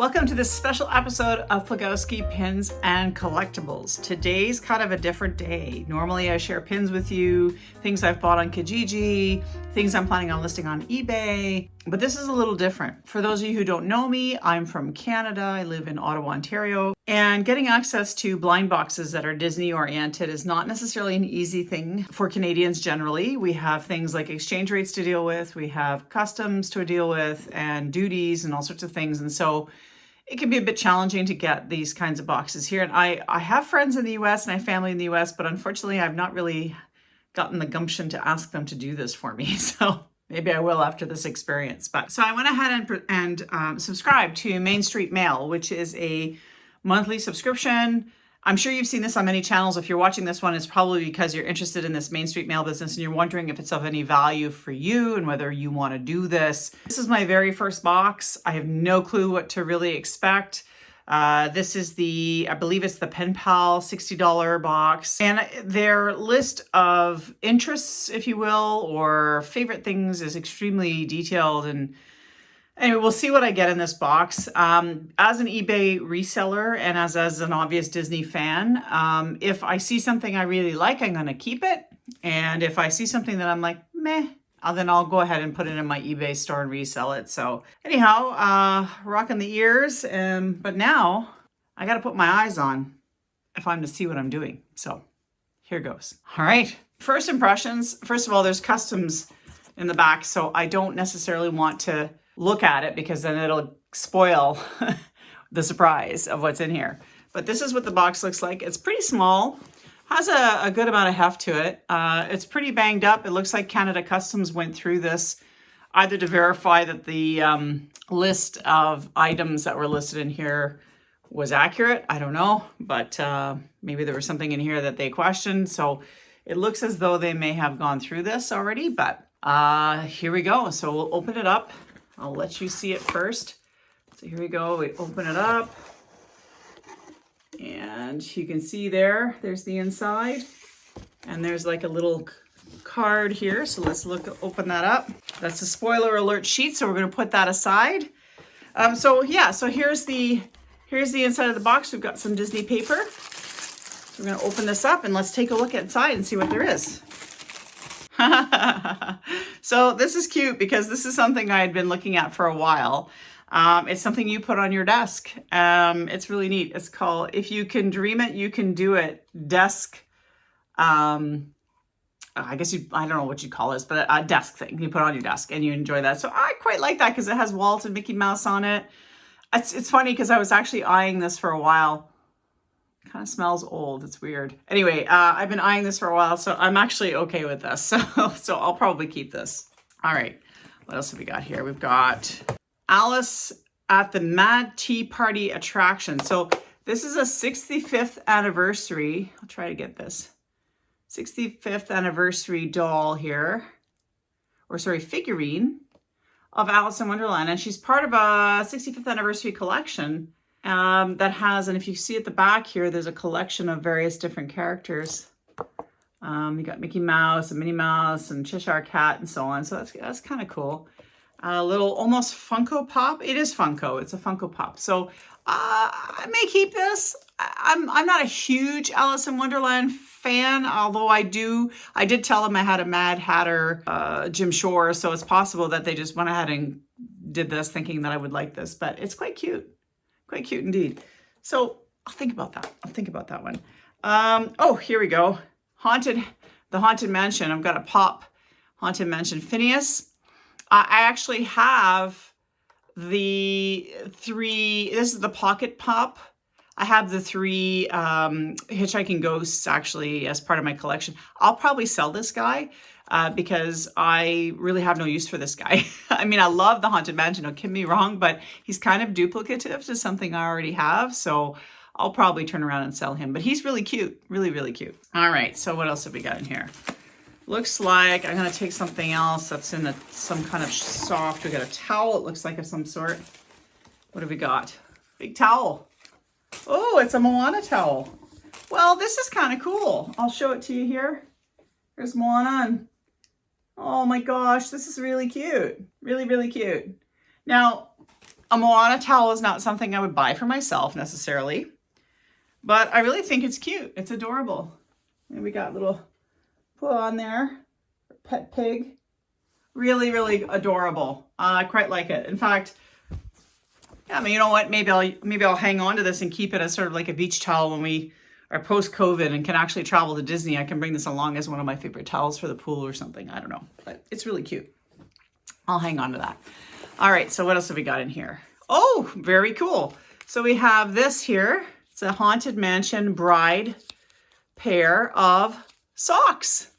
Welcome to this special episode of Plagowski Pins and Collectibles. Today's kind of a different day. Normally I share pins with you, things I've bought on Kijiji, things I'm planning on listing on eBay, but this is a little different. For those of you who don't know me, I'm from Canada. I live in Ottawa, Ontario, and getting access to blind boxes that are Disney oriented is not necessarily an easy thing for Canadians generally. We have things like exchange rates to deal with, we have customs to deal with, and duties and all sorts of things, and so it can be a bit challenging to get these kinds of boxes here. And I have friends in the US and I have family in the US, but unfortunately I've not really gotten the gumption to ask them to do this for me. So maybe I will after this experience. But so I went ahead and subscribed to Main Street Mail, which is a monthly subscription. I'm sure you've seen this on many channels. If you're watching this one, it's probably because you're interested in this Main Street Mail business and you're wondering if it's of any value for you and whether you want to do this. This is my very first box. I have no clue what to really expect. This is I believe it's the Penpal $60 box. And their list of interests, if you will, or favorite things is extremely detailed. And anyway, we'll see what I get in this box. As an eBay reseller and as an obvious Disney fan, if I see something I really like, I'm going to keep it. And if I see something that I'm like, meh, then I'll go ahead and put it in my eBay store and resell it. So anyhow, rocking the ears. But now I got to put my eyes on if I'm to see what I'm doing. So here goes. All right. First impressions. First of all, there's customs in the back. So I don't necessarily want to look at it because then it'll spoil the surprise of what's in here. But this is what the box looks like. It's pretty small, has a good amount of heft to it. It's pretty banged up. It looks like Canada Customs went through this either to verify that the list of items that were listed in here was accurate. I don't know, but maybe there was something in here that they questioned. So it looks as though they may have gone through this already, but here we go. So we'll open it up. I'll let you see it first. So here we go. We open it up. And you can see there's the inside. And there's like a little card here. So let's open that up. That's a spoiler alert sheet. So we're going to put that aside. So here's the inside of the box. We've got some Disney paper. So we're going to open this up and let's take a look inside and see what there is. So this is cute because this is something I had been looking at for a while. It's something you put on your desk. It's really neat. It's called If You Can Dream It, You Can Do It desk. I guess I don't know what you'd call this, but a desk thing you put on your desk and you enjoy that. So I quite like that because it has Walt and Mickey Mouse on it. It's funny because I was actually eyeing this for a while. Kind of smells old. It's weird. Anyway, I've been eyeing this for a while, so I'm actually okay with this. So I'll probably keep this. All right. What else have we got here? We've got Alice at the Mad Tea Party attraction. So this is a 65th anniversary. I'll try to get this. 65th anniversary doll here. Or sorry, figurine of Alice in Wonderland. And she's part of a 65th anniversary collection. That has, and if you see at the back here, there's a collection of various different characters. You got Mickey Mouse and Minnie Mouse and Cheshire Cat and so on. So that's kind of cool. A little almost Funko Pop. It is Funko. It's a Funko Pop. So I may keep this. I'm not a huge Alice in Wonderland fan, although I did tell them I had a Mad Hatter Jim Shore, so it's possible that they just went ahead and did this thinking that I would like this, but it's quite cute. Quite cute indeed. So I'll think about that. I'll think about that one. Oh, here we go. The Haunted Mansion. I've got a pop Haunted Mansion Phineas. I actually have the three, this is the pocket pop. I have the three Hitchhiking Ghosts actually as part of my collection. I'll probably sell this guy because I really have no use for this guy. I mean, I love the Haunted Mansion, don't get me wrong, but he's kind of duplicative to something I already have. So I'll probably turn around and sell him, but he's really cute, really, really cute. All right, so what else have we got in here? Looks like I'm gonna take something else that's in some kind of soft. We got a towel, it looks like, of some sort. What have we got? Big towel. Oh, it's a Moana towel. Well, this is kind of cool. I'll show it to you here. There's Moana on. Oh my gosh, this is really cute. Really, really cute. Now, a Moana towel is not something I would buy for myself necessarily, but I really think it's cute. It's adorable. And we got little put on there, pet pig. Really, really adorable. I quite like it. In fact, yeah, I mean, you know what? Maybe I'll hang on to this and keep it as sort of like a beach towel when we are post-COVID and can actually travel to Disney. I can bring this along as one of my favorite towels for the pool or something. I don't know, but it's really cute. I'll hang on to that. All right, so what else have we got in here? Oh, very cool. So we have this here. It's a Haunted Mansion bride pair of socks.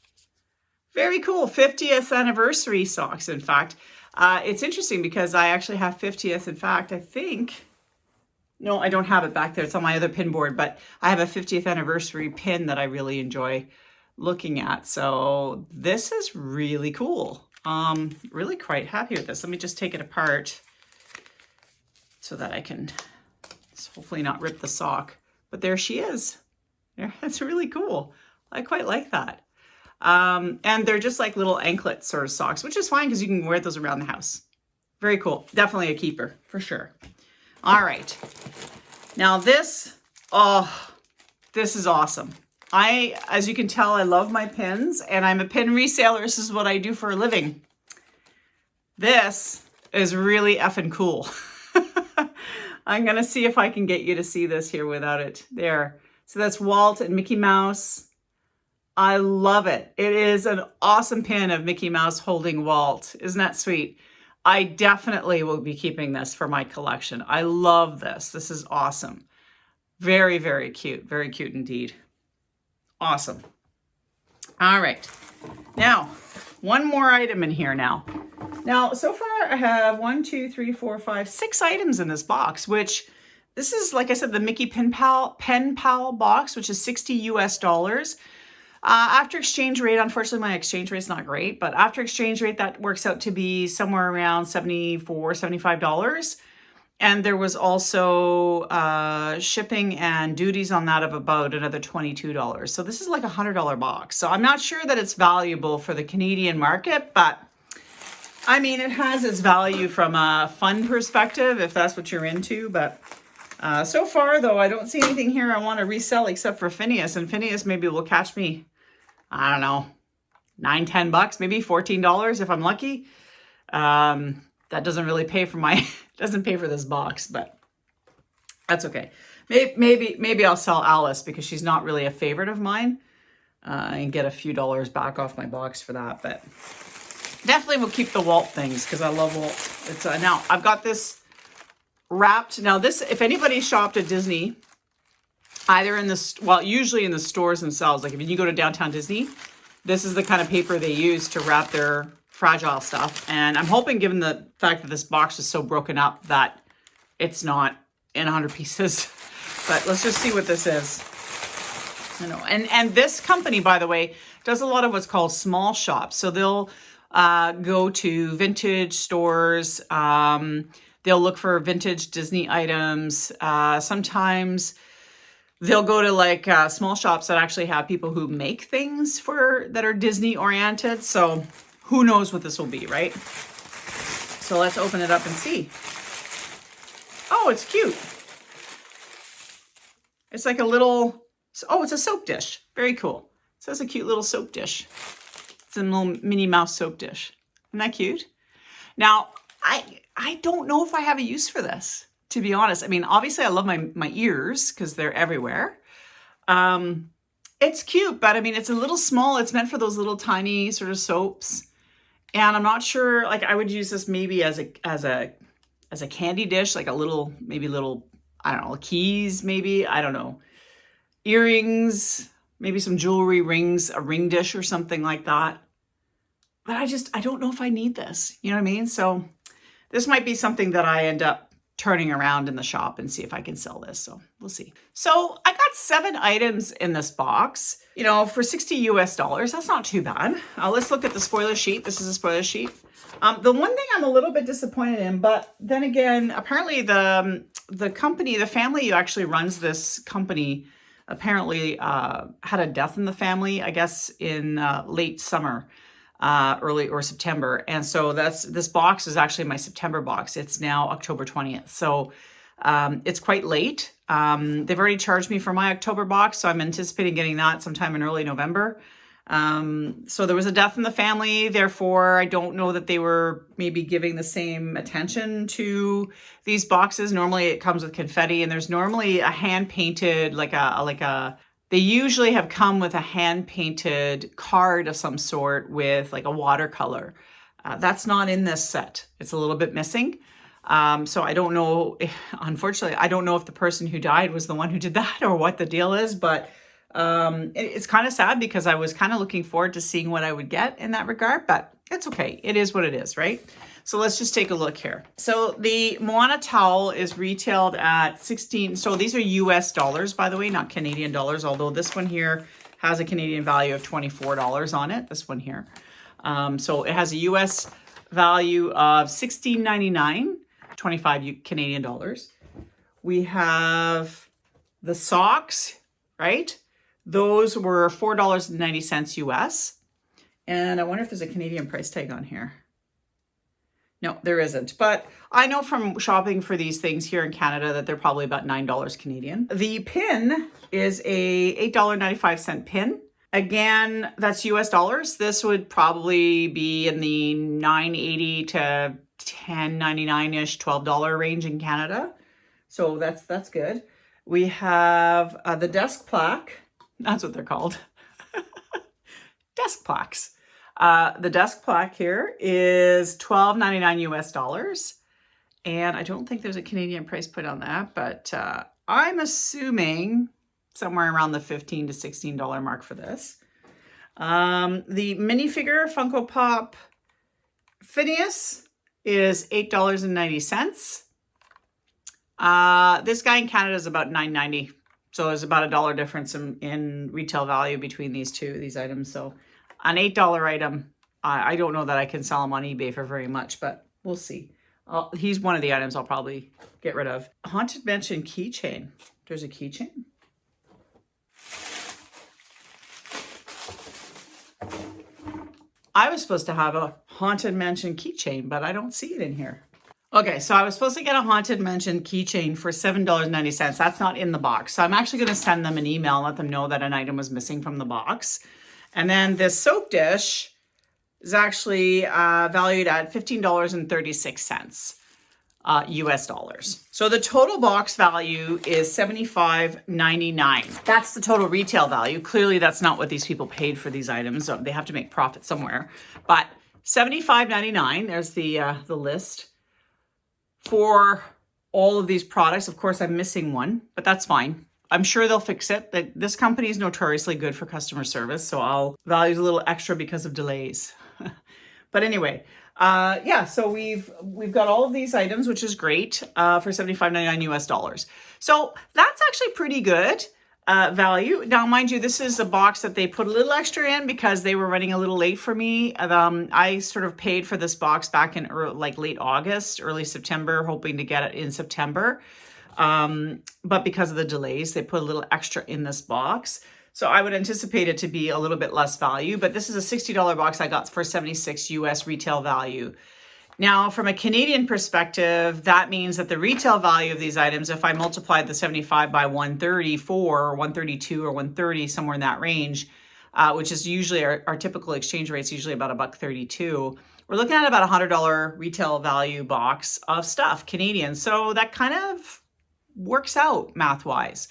Very cool. 50th anniversary socks, in fact. It's interesting because I actually have 50th. In fact, I think, no, I don't have it back there. It's on my other pin board, but I have a 50th anniversary pin that I really enjoy looking at. So this is really cool. Really quite happy with this. Let me just take it apart so that I can hopefully not rip the sock. But there she is. Yeah, that's really cool. I quite like that. And they're just like little anklet sort of socks, which is fine because you can wear those around the house. Very cool. Definitely a keeper for sure. All right. Now this, oh, this is awesome. As you can tell, I love my pins and I'm a pin reseller. This is what I do for a living. This is really effing cool. I'm going to see if I can get you to see this here without it there. So that's Walt and Mickey Mouse. I love it. It is an awesome pin of Mickey Mouse holding Walt. Isn't that sweet? I definitely will be keeping this for my collection. I love this. This is awesome. Very, very cute. Very cute indeed. Awesome. All right. Now, one more item in here now. Now, so far I have 6 items in this box, which this is, like I said, the Mickey Penpal box, which is $60 US. After exchange rate, unfortunately, my exchange rate's not great, but after exchange rate, that works out to be somewhere around $74, $75. And there was also shipping and duties on that of about another $22. So this is like a $100 box. So I'm not sure that it's valuable for the Canadian market, but I mean, it has its value from a fun perspective, if that's what you're into. But so far, though, I don't see anything here I want to resell except for Phineas. And Phineas maybe will catch me, I don't know, $9, $10, maybe $14 if I'm lucky. That doesn't really pay for doesn't pay for this box, but that's okay. Maybe I'll sell Alice because she's not really a favorite of mine, and get a few dollars back off my box for that. But definitely will keep the Walt things because I love Walt. It's now I've got this wrapped. Now this, if anybody shopped at Disney, either in the, well, usually in the stores themselves, like if you go to downtown Disney, this is the kind of paper they use to wrap their fragile stuff. And I'm hoping, given the fact that this box is so broken up, that it's not in 100 pieces. But let's just see what this is. I know. And this company, by the way, does a lot of what's called small shops. So they'll go to vintage stores. They'll look for vintage Disney items. Sometimes they'll go to like small shops that actually have people who make things that are Disney oriented. So who knows what this will be, right? So let's open it up and see. Oh, it's cute. It's like a little, oh, it's a soap dish. Very cool. So it's a cute little soap dish. It's a little Minnie Mouse soap dish. Isn't that cute? Now, I don't know if I have a use for this, to be honest. I mean, obviously I love my ears because they're everywhere. It's cute, but I mean, it's a little small. It's meant for those little tiny sort of soaps. And I'm not sure, like I would use this maybe as a candy dish, like a little, maybe little, I don't know, keys, maybe, I don't know, earrings, maybe some jewelry, rings, a ring dish or something like that. But I don't know if I need this, you know what I mean? So this might be something that I end up turning around in the shop and see if I can sell this. So we'll see. So I got 7 items in this box, you know, for $60 US. That's not too bad. Let's look at the spoiler sheet. This is a spoiler sheet. The one thing I'm a little bit disappointed in, but then again, apparently the company, the family who actually runs this company apparently had a death in the family, I guess in late summer. early or September. And so this box is actually my September box. It's now October 20th. So it's quite late. They've already charged me for my October box, so I'm anticipating getting that sometime in early November. So there was a death in the family, therefore I don't know that they were maybe giving the same attention to these boxes. Normally it comes with confetti, and there's normally a hand painted, they usually have come with a hand painted card of some sort with like a watercolor. That's not in this set. It's a little bit missing. So I don't know, unfortunately, I don't know if the person who died was the one who did that or what the deal is, but it's kind of sad because I was kind of looking forward to seeing what I would get in that regard, but it's okay. It is what it is, right? So let's just take a look here. So the Moana towel is retailed at 16. So these are US dollars, by the way, not Canadian dollars, although this one here has a Canadian value of $24 on it, this one here. So it has a US value of $16.99, 25 Canadian dollars. We have the socks, right? Those were $4.90 US. And I wonder if there's a Canadian price tag on here. No, there isn't. But I know from shopping for these things here in Canada that they're probably about $9 Canadian. The pin is a $8.95 pin. Again, that's US dollars. This would probably be in the $9.80 to $10.99-ish, $12 range in Canada. So that's good. We have the desk plaque. That's what they're called. Desk plaques. The desk plaque here is $12.99 US dollars. And I don't think there's a Canadian price put on that, but I'm assuming somewhere around the $15 to $16 mark for this. The minifigure Funko Pop Phineas is $8.90. This guy in Canada is about $9.90. So there's about $1 difference in retail value between these items. So an $8 item, I don't know that I can sell him on eBay for very much, but we'll see. He's one of the items I'll probably get rid of. Haunted Mansion keychain. There's a keychain. I was supposed to have a Haunted Mansion keychain, but I don't see it in here. Okay, so I was supposed to get a Haunted Mansion keychain for $7.90. That's not in the box. So I'm actually going to send them an email and let them know that an item was missing from the box. And then this soap dish is actually valued at $15.36 US dollars. So the total box value is $75.99. That's the total retail value. Clearly, that's not what these people paid for these items. So they have to make profit somewhere. But $75.99, there's the list for all of these products. Of course, I'm missing one, but that's fine. I'm sure they'll fix it. This company is notoriously good for customer service, so I'll value a little extra because of delays. But anyway, yeah, so we've got all of these items, which is great, for $75.99 US dollars. So that's actually pretty good value. Now, mind you, this is a box that they put a little extra in because they were running a little late for me. I sort of paid for this box back in late August, early September, hoping to get it in September. But because of the delays, they put a little extra in this box. So I would anticipate it to be a little bit less value, but this is a $60 box I got for $76 US retail value. Now, from a Canadian perspective, that means that the retail value of these items, if I multiplied the 75 by 134 or 132 or 130, somewhere in that range, which is usually our typical exchange rate is usually about $1.32. We're looking at about $100 retail value box of stuff, Canadian. So that kind of works out math-wise.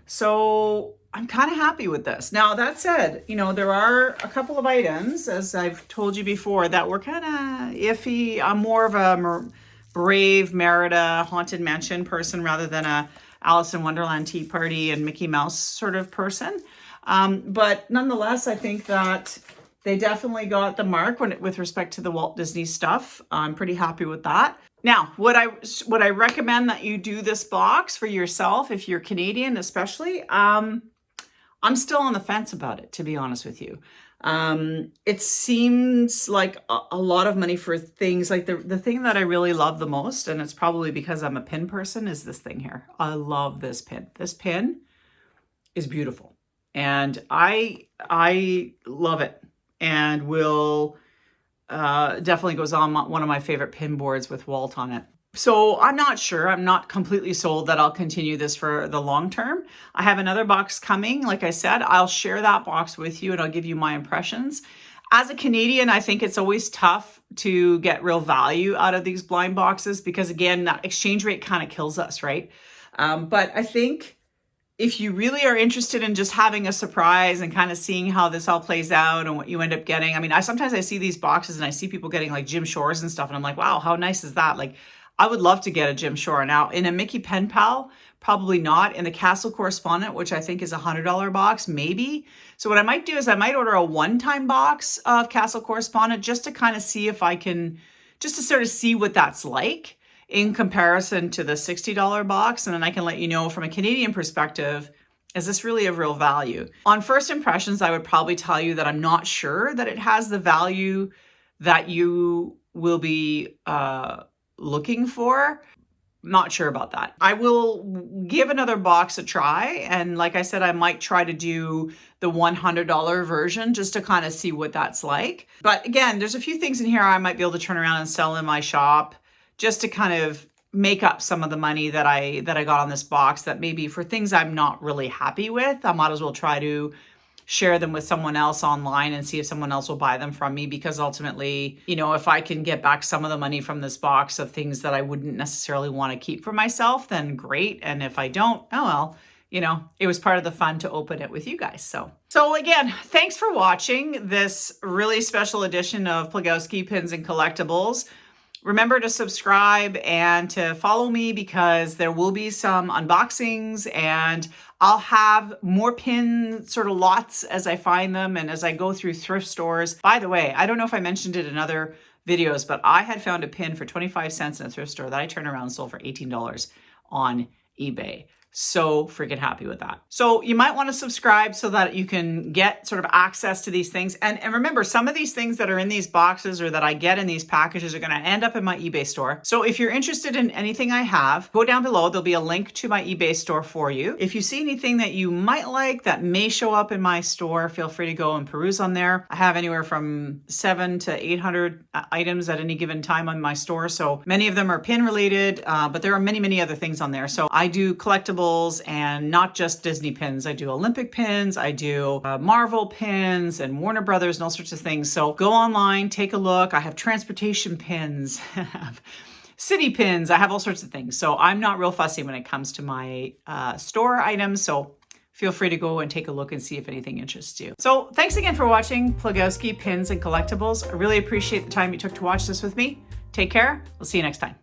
So I'm kind of happy with this. Now, that said, you know, there are a couple of items, as I've told you before, that were kind of iffy. I'm more of a Brave Merida Haunted Mansion person rather than a Alice in Wonderland Tea Party and Mickey Mouse sort of person. But nonetheless, I think that they definitely got the mark with respect to the Walt Disney stuff. I'm pretty happy with that. Now, would I recommend that you do this box for yourself if you're Canadian, especially? I'm still on the fence about it, to be honest with you. It seems like a lot of money for things like the thing that I really love the most, and it's probably because I'm a pin person, is this thing here. I love this pin. This pin is beautiful, and I love it, and will definitely goes on one of my favorite pin boards with Walt on it. So I'm not sure. I'm not completely sold that I'll continue this for the long term. I have another box coming. Like I said, I'll share that box with you and I'll give you my impressions. As a Canadian, I think it's always tough to get real value out of these blind boxes because, again, that exchange rate kind of kills us, right? But I think if you really are interested in just having a surprise and kind of seeing how this all plays out and what you end up getting. I mean, sometimes I see these boxes and I see people getting like Jim Shores and stuff and I'm like, wow, how nice is that? Like, I would love to get a Jim Shore. Now, in a Mickey Penpal, probably not. In the Castle Correspondent, which I think is a $100 box, maybe. So what I might do is I might order a one-time box of Castle Correspondent just to kind of see if I can, just to sort of see what that's like in comparison to the $60 box. And then I can let you know from a Canadian perspective, is this really of real value? On first impressions, I would probably tell you that I'm not sure that it has the value that you will be looking for. Not sure about that. I will give another box a try. And like I said, I might try to do the $100 version just to kind of see what that's like. But again, there's a few things in here I might be able to turn around and sell in my shop just to kind of make up some of the money that I got on this box that maybe for things I'm not really happy with, I might as well try to share them with someone else online and see if someone else will buy them from me, because ultimately, you know, if I can get back some of the money from this box of things that I wouldn't necessarily want to keep for myself, then great. And if I don't, oh well, you know, it was part of the fun to open it with you guys. So again, thanks for watching this really special edition of Plagowski Pins and Collectibles. Remember to subscribe and to follow me because there will be some unboxings and I'll have more pin sort of lots as I find them and as I go through thrift stores. By the way, I don't know if I mentioned it in other videos, but I had found a pin for 25 cents in a thrift store that I turned around and sold for $18 on eBay. So freaking happy with that. So you might want to subscribe so that you can get sort of access to these things. And remember, some of these things that are in these boxes or that I get in these packages are going to end up in my eBay store. So if you're interested in anything I have, go down below. There'll be a link to my eBay store for you. If you see anything that you might like that may show up in my store, feel free to go and peruse on there. I have anywhere from 700 to 800 items at any given time on my store. So many of them are pin related, but there are many, many other things on there. So I do collectibles and not just Disney pins. I do Olympic pins, I do Marvel pins and Warner Brothers and all sorts of things. So go online, take a look. I have transportation pins, I have city pins, I have all sorts of things. So I'm not real fussy when it comes to my store items. So feel free to go and take a look and see if anything interests you. So thanks again for watching Plagowski Pins and Collectibles. I really appreciate the time you took to watch this with me. Take care. We'll see you next time.